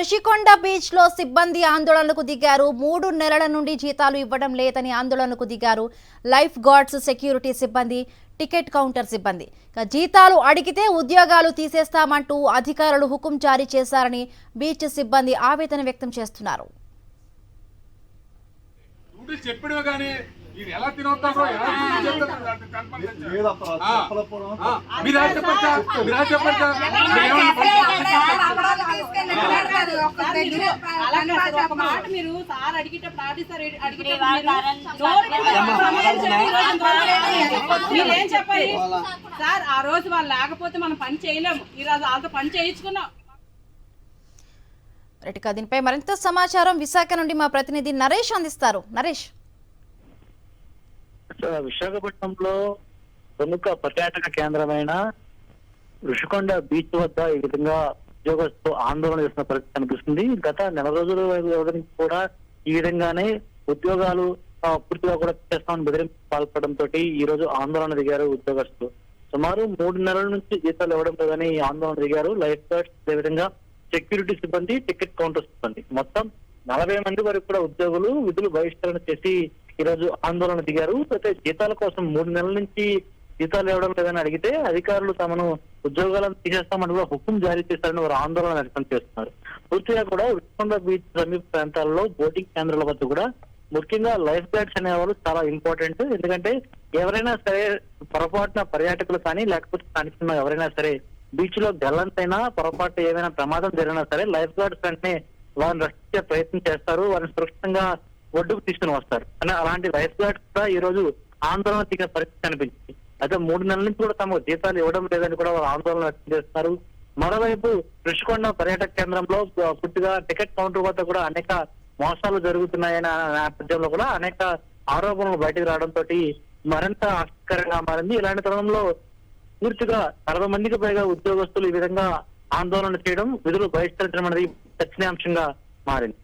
Rushikonda beach లో సిబ్బంది ఆందోళనకు దిగారు. 3 నెలల నుండి జీతాలు ఇవ్వడం లేదని ఆందోళనకు దిగారు లైఫ్ గార్డ్స్, సెక్యూరిటీ సిబ్బంది, టికెట్ కౌంటర్ సిబ్బంది. జీతాలు అడిగితే ఉద్యోగాలు తీసేస్తామంటూ అధికారులు హుకుం జారీ చేశారని బీచ్ సిబ్బంది ఆవేదన వ్యక్తం చేస్తున్నారు. ఎలా తినవుతారో మీరు సార్ అడిగేటప్పుడు మీరేం చెప్పాలి సార్? ఆ రోజు వాళ్ళు లేకపోతే మనం పని చేయలేము. ఈ రోజు వాళ్ళతో పని చేయించుకున్నాం. దీనిపై మరింత సమాచారం విశాఖ నుండి మా ప్రతినిధి నరేష్ అందిస్తారు. నరేష్, విశాఖపట్నంలో ప్రముఖ పర్యాటక కేంద్రమైన ఋషికొండ బీచ్ వద్ద ఈ విధంగా ఉద్యోగస్తులు ఆందోళన చేస్తున్న పరిస్థితి కనిపిస్తుంది. గత నెల రోజుల వ్యవధి కూడా ఈ విధంగానే ఉద్యోగాలు పూర్తిగా కూడా చేస్తామని బెదిరింపు పాల్పడంతో ఈ రోజు ఆందోళన దిగారు ఉద్యోగస్తులు. సుమారు 3 నెలల నుంచి జీతాలు ఇవ్వడం లేదని ఆందోళన దిగారు లైఫ్ గార్డ్స్, అదేవిధంగా సెక్యూరిటీ సిబ్బంది, టికెట్ కౌంటర్ సిబ్బంది. మొత్తం 40 మంది వరకు కూడా ఉద్యోగులు విధులు బహిష్కరణ చేసి ఈ రోజు ఆందోళన దిగారు. అయితే జీతాల కోసం 3 నెలల నుంచి జీతాలు ఇవ్వడం లేదని అడిగితే అధికారులు తమను ఉద్యోగాలను తీసేస్తామని కూడా హుకుం జారీ చేశారని వారు ఆందోళన వ్యక్తం చేస్తున్నారు. పూర్తిగా కూడా ఋషికొండ బీచ్ సమీప ప్రాంతాల్లో బోటింగ్ కేంద్రాల వద్ద కూడా ముఖ్యంగా లైఫ్ గార్డ్స్ అనేవారు చాలా ఇంపార్టెంట్. ఎందుకంటే ఎవరైనా సరే పొరపాటున పర్యాటకులు కానీ లేకపోతే స్థానికంగా ఎవరైనా సరే బీచ్ లో గల్లంతైనా పొరపాటు ఏమైనా ప్రమాదం జరిగినా సరే లైఫ్ గార్డ్స్ వెంటనే వారిని రక్షించే ప్రయత్నం చేస్తారు, వారిని సురక్షితంగా ఒడ్డుకు తీసుకుని వస్తారు. కానీ అలాంటి లైఫ్ గార్డ్స్ కూడా ఈ రోజు ఆందోళన దిగిన పరిస్థితి కనిపించింది. అయితే 3 నెలల నుంచి కూడా తమకు జీతాలు ఇవ్వడం లేదని కూడా వారు ఆందోళన వ్యక్తం చేస్తున్నారు. మరోవైపు ఋషికొండ పర్యాటక కేంద్రంలో పూర్తిగా టికెట్ కౌంటర్ వద్ద కూడా అనేక మోసాలు జరుగుతున్నాయన్న నేపథ్యంలో కూడా అనేక ఆరోపణలు బయటకు రావడంతో మరింత ఆసక్తికరంగా మారింది. ఇలాంటి తరుణంలో పూర్తిగా 40 మందికి పైగా ఉద్యోగస్తులు ఈ విధంగా ఆందోళన చేయడం, విధులు బహిష్కరించడం అనేది చర్చనీయాంశంగా మారింది.